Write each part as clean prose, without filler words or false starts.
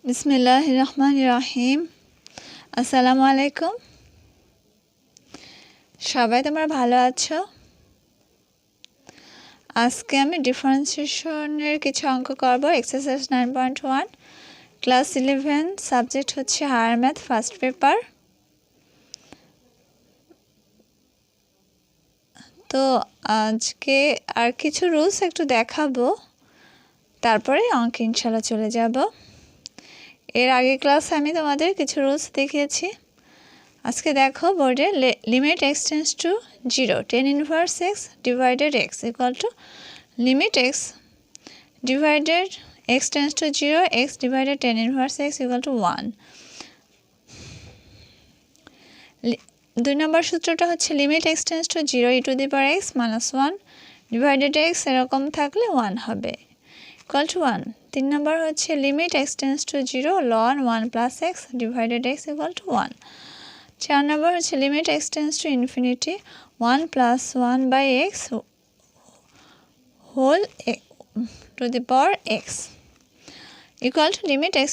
বিসমিল্লাহির রহমানির রহিম। আসসালামু আলাইকুম। সবাই তোমরা ভালো আছো? আজকে আমি ডিফারেন্সিয়েশনের কিছু অঙ্ক করব। এক্সারসাইজ 9.1 ক্লাস 11, সাবজেক্ট হচ্ছে হায়ার ম্যাথ, ফার্স্ট পেপার। তো আজকে আর কিছু রুলস একটু দেখাবো, তারপরে অঙ্ক ইনশাল্লাহ চলে যাব। এর আগে ক্লাসে আমি তোমাদের কিছু রুলস দেখিয়েছি। আজকে দেখো বোর্ডে, limit x tends to 0, tan inverse x divided x equal to limit x divided x tends to 0, x divided tan inverse x equal to 1. 2 নম্বর সূত্রটা হচ্ছে limit x tends to 0 e to the power x minus 1 divided x এরকম থাকলে 1 হবে, equal to 1. 3 নম্বর হচ্ছে limit x tends to 0 ln 1 plus x divided x equal to 1. 4 নম্বর হচ্ছে limit x tends to infinity 1 plus 1 by x whole to the power x equal to limit x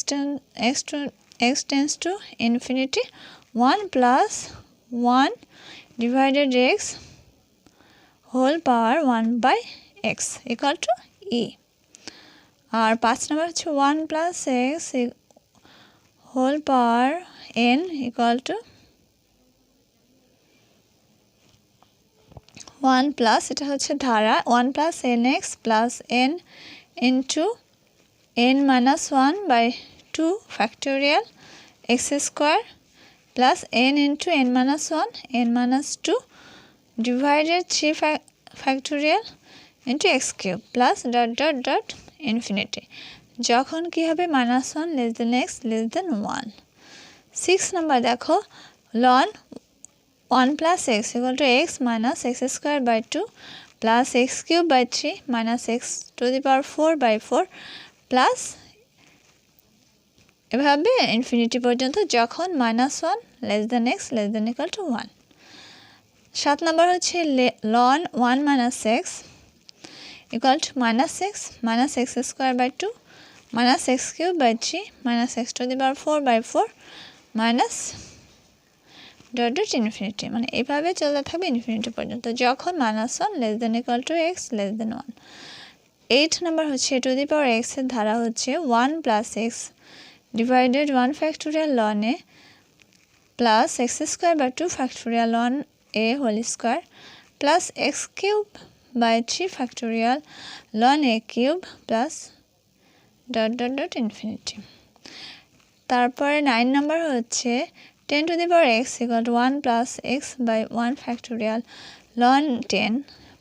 tends to infinity 1 plus 1 divided x whole power 1 by x equal to e. আর 5 নম্বর হচ্ছে 1 plus x whole power n equal to 1 plus, এটা হচ্ছে ধারা, 1 plus nx plus n into n minus 1 by 2 factorial x square plus n into n minus 1 n minus 2 divided 3 factorial into x cube plus dot dot dot infinity. যখন কি হবে -1 less than x less than 1. 6 নম্বর দেখো, ln 1 plus x equal to x minus x square by 2 plus x cube by 3 minus x to the power 4 by 4 plus এভাবে infinity পর্যন্ত যখন -1 less than x less than equal to 1. 7 নম্বর হচ্ছে ln 1 minus x equal to -x minus x square by 2 minus x cube by 3 minus x to the power 4 by 4 minus dot dot infinity. মানে এইভাবে চলতে থাকবে infinity পর্যন্ত যখন -1 less than equal to x less than 1. 8 নম্বর হচ্ছে two the power x এর ধারা হচ্ছে 1 plus x divided 1 factorial ln a plus x square by 2 factorial ln a whole square plus x cube by 3 factorial ln a cube plus dot dot dot infinity. তারপরে 9 নম্বর হচ্ছে 10 to the power x equal to 1 plus x by 1 factorial ln 10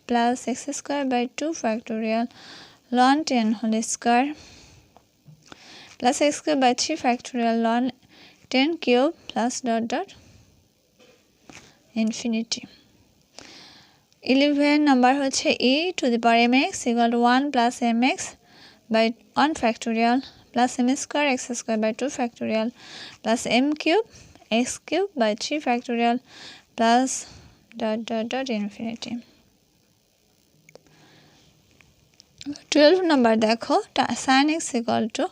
plus x square by 2 factorial ln 10 whole square plus x cube by 3 factorial ln 10 cube plus dot dot infinity. 11 number হচ্ছে e to the power mx equal to 1 plus mx by 1 factorial plus m square x square by 2 factorial plus m cube x cube by 3 factorial plus dot dot dot infinity. 12 number দেখো, sin x equal to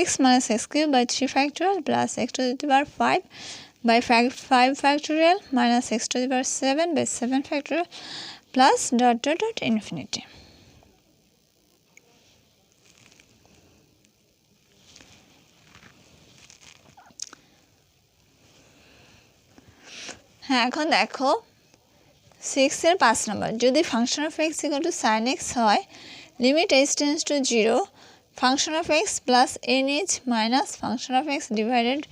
x minus x cube by 3 factorial plus x to the power 5 by 5 factorial minus x to the power 7 by 7 factorial plus dot dot dot infinity. হ্যাঁ, এখন দেখো 6 এর 5 নম্বর, যদি function of x equal to sin x হয়, limit h tends to 0 function of x plus nh minus function of x divided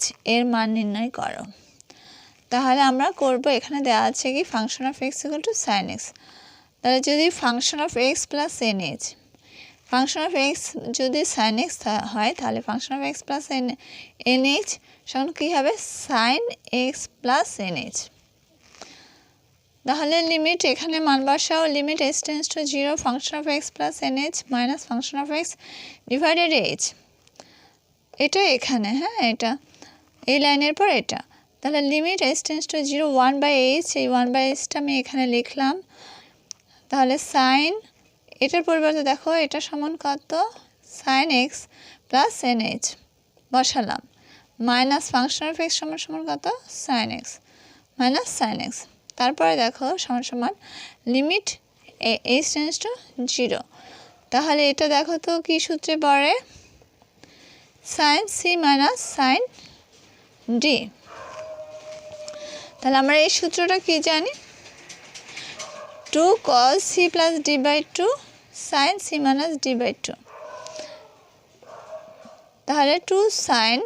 h এর মান নির্ণয় করো। তাহলে আমরা করব, এখানে দেওয়া আছে কি function of x equal to sin x, তাহলে যদি function of x plus nh, function of x যদি sin x হয় তাহলে function of x plus nh সমান কী হবে, sin x প্লাস nh। তাহলে লিমিট এখানে মান বসাও, limit h tends to 0 function of x plus nh minus function of x divided h, এটা এখানে, হ্যাঁ এটা এই লাইনের পর এটা, তাহলে limit h tends to 0 1 by h, এই 1 by hটা আমি এখানে লিখলাম। তাহলে সাইন, এটার পরিবর্তে দেখো এটা সমান কত, sin x প্লাস nh বসালাম মাইনাস ফাংশন অফ x সমান সমান কত sin x minus sin x তারপরে দেখো সমান সমান লিমিট h টেন্ডস টু 0 তাহলে এটা দেখো তো কি সূত্রে পড়ে sin c minus sin d তাহলে আমরা এই সূত্রটা কি জানি 2 cos c plus d by 2 sin c minus d by 2 তাহলে 2 sin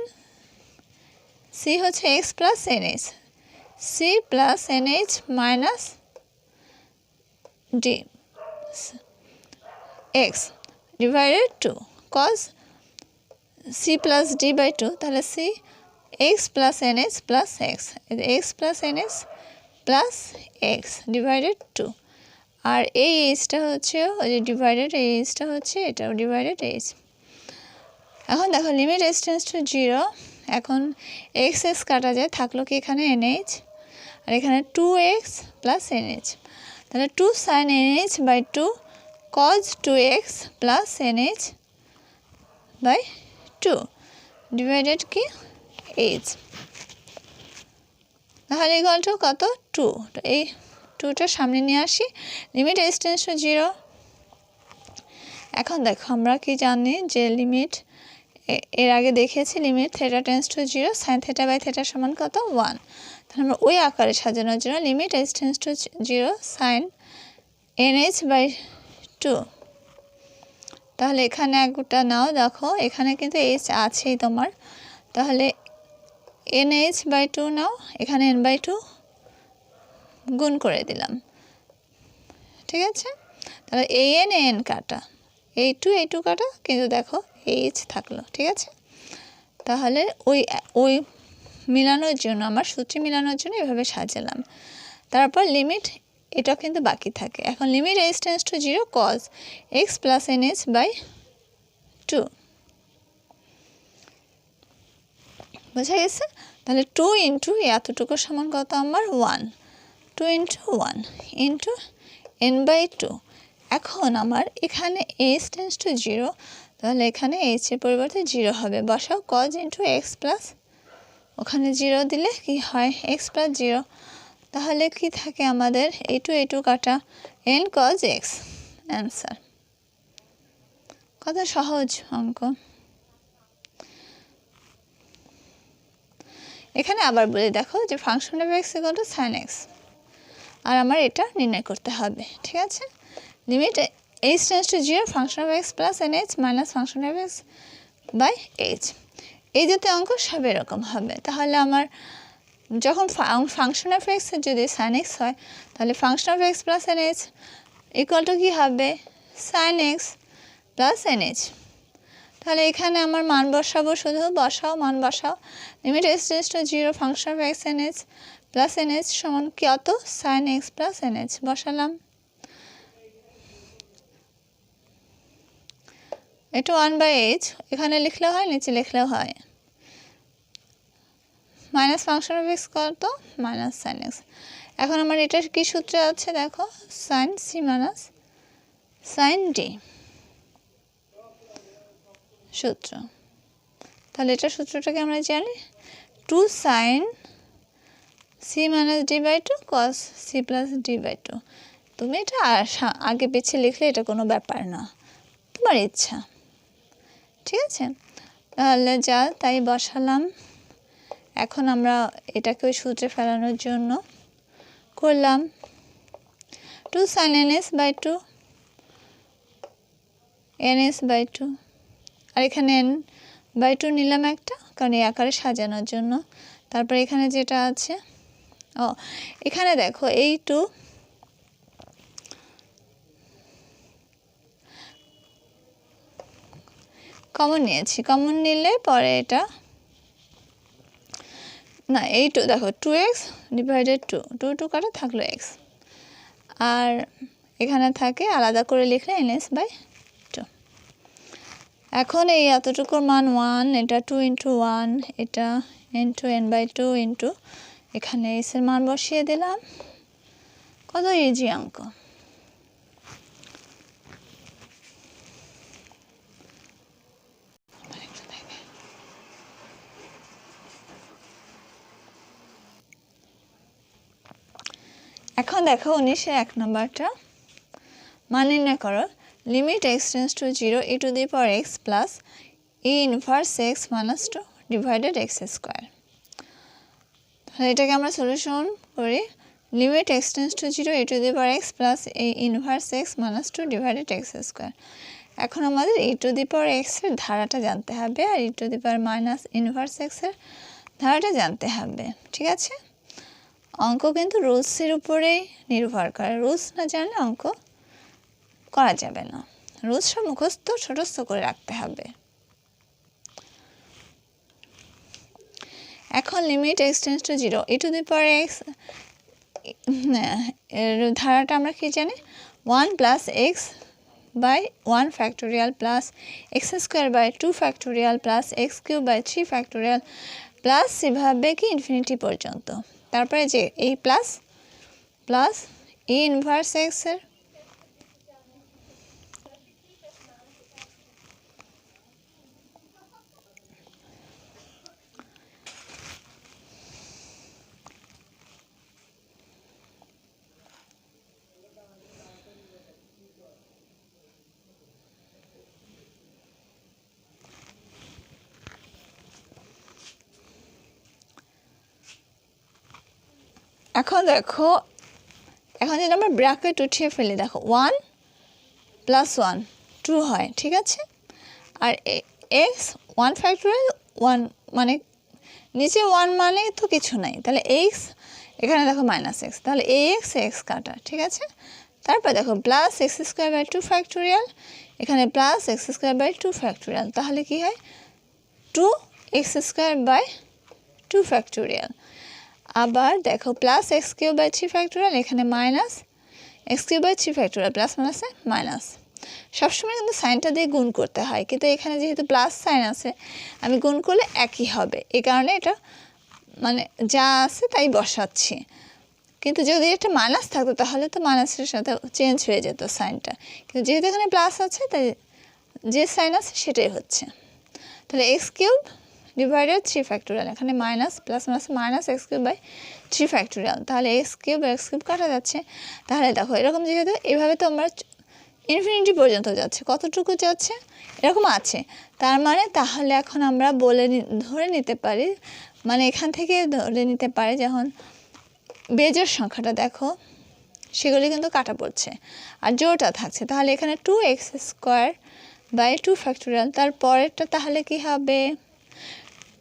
c হচ্ছে x plus nh c plus nh minus d x divided 2 cos c plus d by 2 তাহলে c x plus nh plus x x plus nh plus x divided 2 আর এই এইচটা হচ্ছে ওই যে divided এই এইচটা হচ্ছে এটাও ডিভাইডেড এইচ এখন দেখো লিমিট h টেন্ডস টু 0 এখন x x কাটা যায় থাকলো কি এখানে nh আর এখানে 2x প্লাস nh তাহলে 2 sin nh by 2 cos 2x plus nh by 2 divided কি h তাহলে ইকুয়াল টু কত 2 এই 2টা সামনে নিয়ে আসি লিমিট h টেন্ডস টু 0 এখন দেখো আমরা কি জানি যে লিমিট এর আগে দেখেছি limit theta tends to 0 sin theta by theta সমান কত 1 তাহলে আমরা ওই আকারে সাজানোর জন্য limit h tends to 0 sin nh by 2 তাহলে এখানে একটা নাও দেখো এখানে কিন্তু h আছেই তোমার তাহলে nh বাই 2 নাও এখানে n বাই 2 গুণ করে দিলাম ঠিক আছে তাহলে an n কাটা এই 2 কাটা কিন্তু দেখো h থাকলো ঠিক আছে তাহলে ওই মিলানোর জন্য আমার সূত্রে মিলানোর জন্য এভাবে সাজালাম তারপর লিমিট এটা কিন্তু বাকি থাকে এখন limit h tends to 0 cos x plus nh by 2 বুঝা গেছে তাহলে 2 ইনটু এতটুকু সমান কত আমার 1 2 ইনটু 1 ইনটু n বাই 2 এখন আমার এখানে h টেন্ডস টু 0 তাহলে এখানে h এর পরিবর্তে 0 হবে বসাও cos ইনটু x প্লাস ওখানে 0 দিলে কি হয় x প্লাস 0 তাহলে কি থাকে আমাদের a2 কাটা n cos x অ্যানসার কত সহজ অঙ্ক এখানে আবার বলে দেখো যে function of x equal to sin x আর আমার এটা নির্ণয় করতে হবে ঠিক আছে limit h tends to 0 function of x plus nh minus function of x by h এই জাতীয় অঙ্ক সব এরকম হবে তাহলে আমার যখন ফাংশন অফ x যদি sin x হয় তাহলে function of x plus nh equal to কি হবে sin x প্লাস nh তাহলে এখানে আমার মান বসাবো শুধু বসাও মান বসাও limit h tends to 0 function of x nh plus nh সমান কত sin x প্লাস nh বসালাম এটা 1/h এখানে লিখলে হয় নিচে লিখলেও হয় মাইনাস ফাংশন অফ x কত মাইনাস sin x এখন আমার এটা কি সূত্র আছে দেখো sin c minus sin d সূত্র তাহলে এটা সূত্রটাকে আমরা জানি 2 sin c minus d by 2 cos c plus d by 2 তুমি এটা আগে পিছিয়ে লিখলে এটা কোনো ব্যাপার না তোমার ইচ্ছা ঠিক আছে তাহলে যা তাই বসালাম এখন আমরা এটাকে ওই সূত্রে ফেলানোর জন্য করলাম 2 sin ns by 2 ns by 2 আর এখানে n by 2 নিলাম একটা কারণ এই আকারে সাজানোর জন্য তারপর এখানে যেটা আছে এখানে দেখো এই 2 কমন নিয়েছি কমন নিলে পরে এটা না এই 2 দেখো 2x ডিভাইডেড 2 কাটা থাকলো x আর এখানে থাকে আলাদা করে লিখলে ns বাই 2 এখন এই এতটুকুর মান 1 এটা 2 ইনটু 1 এটা ইনটু n বাই 2 ইনটু এখানে s এর মান বসিয়ে দিলাম কত ইজি অঙ্ক এখন দেখো 19 এর 1 নাম্বারটা মান নির্ণয় করো limit x tends to 0 e to the power x plus e inverse x minus 2 divided x square. তাহলে এটাকে আমরা সলিউশন করি limit x tends to 0 e to the power x plus e inverse x minus 2 divided x square. এখন আমাদের e to the power x এর ধারাটা জানতে হবে আর e to the power minus inverse x এর ধারাটা জানতে হবে। ঠিক আছে, অঙ্ক কিন্তু রুলসের উপরেই নির্ভর করে, রুলস না জানলে অঙ্ক করা যাবে না, রুলস সব মুখস্থ ছোটস্থ করে রাখতে হবে। এখন limit x tends to 0 e to the power x এর ধারাটা আমরা কি জানি 1 plus x by 1 factorial plus x square by 2 factorial plus x cube by 3 factorial plus এভাবে কি ইনফিনিটি পর্যন্ত। তারপরে যে এই plus plus e inverse x এর এখন দেখো এখন যদি আমরা ব্র্যাকেট উঠিয়ে ফেলি দেখো 1 প্লাস 1 2 হয়। ঠিক আছে, আর x 1 ফ্যাক্টোরিয়াল 1 মানে নিচে 1 মানে তো কিছু নাই, তাহলে x এখানে দেখো মাইনাস x, তাহলে ax x কাটা। ঠিক আছে, তারপর দেখো plus x square by 2 factorial, এখানে plus x square by 2 factorial, তাহলে কি হয় 2x স্কয়ার বাই 2 ফ্যাক্টোরিয়াল। আবার দেখো plus x cube by 3 factorial, এখানে minus x cube by 3 factorial, plus মাইনাসে মাইনাস। সবসময় কিন্তু সাইনটা দিয়ে গুণ করতে হয়, কিন্তু এখানে যেহেতু প্লাস সাইন আছে আমি গুণ করলে একই হবে, এই কারণে এটা মানে যা আছে তাই বসাচ্ছি। কিন্তু যদি এটা মাইনাস থাকতো তাহলে তো মাইনাসের সাথে চেঞ্জ হয়ে যেত সাইনটা, কিন্তু যেহেতু এখানে প্লাস আছে তাই যে সাইন আছে সেটাই হচ্ছে। তাহলে এক্স কিউব ডিভাইডেড 3 ফ্যাক্টোরিয়াল, এখানে minus plus minus minus x cube by 3 factorial, তাহলে এক্স কিউব কাটা যাচ্ছে। তাহলে দেখো এরকম যেহেতু এভাবে তো আমরা ইনফিনিটি পর্যন্ত যাচ্ছে, কতটুকু যাচ্ছে এরকম আছে, তার মানে তাহলে এখন আমরা ধরে নিতে পারি, মানে এখান থেকে ধরে নিতে পারি যখন বেজোড় সংখ্যাটা দেখো সেগুলি কিন্তু কাটা পড়ছে আর জোড়টা থাকছে, তাহলে এখানে 2x স্কোয়ার বাই 2 ফ্যাক্টোরিয়াল, তারপরেরটা তাহলে কি হবে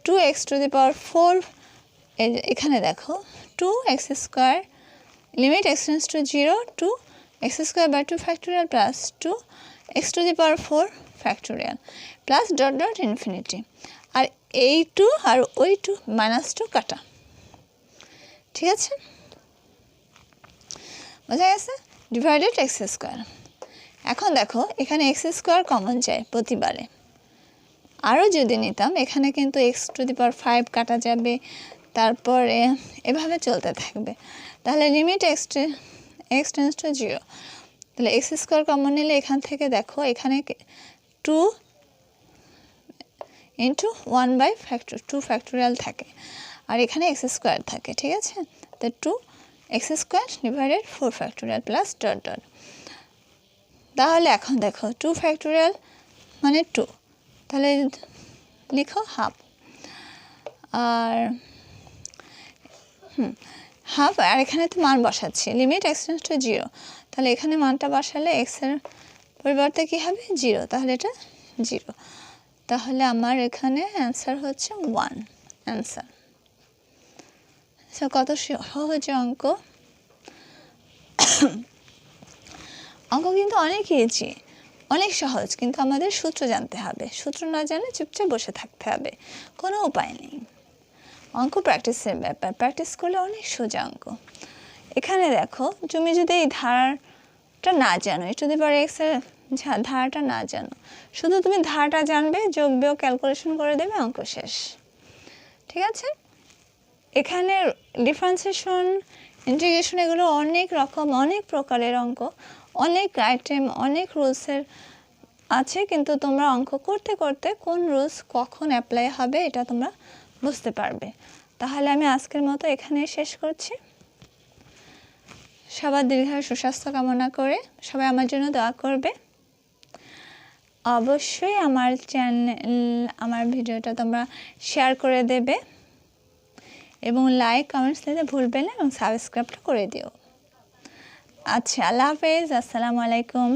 2x টু দি পাওয়ার 4, এখানে দেখো 2x square limit x tends to 0 to x square by 2 factorial plus 2x to the power 4 factorial plus dot dot infinity, আর এই 2 আর ওই 2 মাইনাস 2 কাটা। ঠিক আছে, বোঝা গেছে, ডিভাইডেড এক্স স্কোয়ার। এখন দেখো এখানে এক্স স্কোয়ার কমন যায় প্রতিবারে, আরও যদি নিতাম এখানে কিন্তু এক্স টু দি পাওয়ার 5 কাটা যাবে, তারপরে এভাবে চলতে থাকবে। তাহলে লিমিট এক্স টেন্ডস টু 0, তাহলে এক্স স্কোয়ার কমন নিলে এখান থেকে দেখো এখানে 2 ইন্টু 1 বাই 2 ফ্যাক্টোরিয়াল থাকে, আর এখানে এক্স স্কোয়ার থাকে। ঠিক আছে, তো 2x square divided 4 factorial plus dot dot. তাহলে এখন দেখো 2 ফ্যাক্টোরিয়াল মানে 2, তাহলে লিখো হাফ, আর হাফ, আর এখানে তো মান বসাচ্ছি লিমিট x টেন্ডস টু 0, তাহলে এখানে মানটা বসালে x এর পরিবর্তে কী হবে 0, তাহলে এটা 0, তাহলে আমার এখানে অ্যান্সার হচ্ছে 1 অ্যান্সার। কত সহজ অঙ্ক, অঙ্ক কিন্তু অনেক ইজি, অনেক সহজ, কিন্তু আমাদের সূত্র জানতে হবে, সূত্র না জানলে চুপচাপ বসে থাকতে হবে, কোনো উপায় নেই। অঙ্ক প্র্যাকটিসের ব্যাপার, প্র্যাকটিস করলে অনেক সোজা অঙ্ক। এখানে দেখো তুমি যদি এই ধারাটা না জানো, একটু দি পাওয়ার এক্স এর ধারাটা না জানো, শুধু তুমি ধারাটা জানবে, যোগ বিয়োগ ক্যালকুলেশন করে দেবে, অঙ্ক শেষ। ঠিক আছে, এখানে ডিফারেন্সিয়েশন ইন্টিগ্রেশন এগুলো অনেক রকম, অনেক প্রকারের অঙ্ক, অনেক আইটেম, অনেক রুলসের আছে, কিন্তু তোমরা অঙ্ক করতে করতে কোন রুলস কখন অ্যাপ্লাই হবে এটা তোমরা বুঝতে পারবে। তাহলে আমি আজকের মতো এখানে শেষ করছি। সবার দীর্ঘায়ু সুস্বাস্থ্য কামনা করে সবাই আমার জন্য দোয়া করবে। অবশ্যই আমার ভিডিওটা তোমরা শেয়ার করে দেবে এবং লাইক কমেন্টস দিতে ভুলবে না এবং সাবস্ক্রাইবটা করে দিও। আচ্ছা, আল্লাহ হাফেজ, আসসালামু আলাইকুম।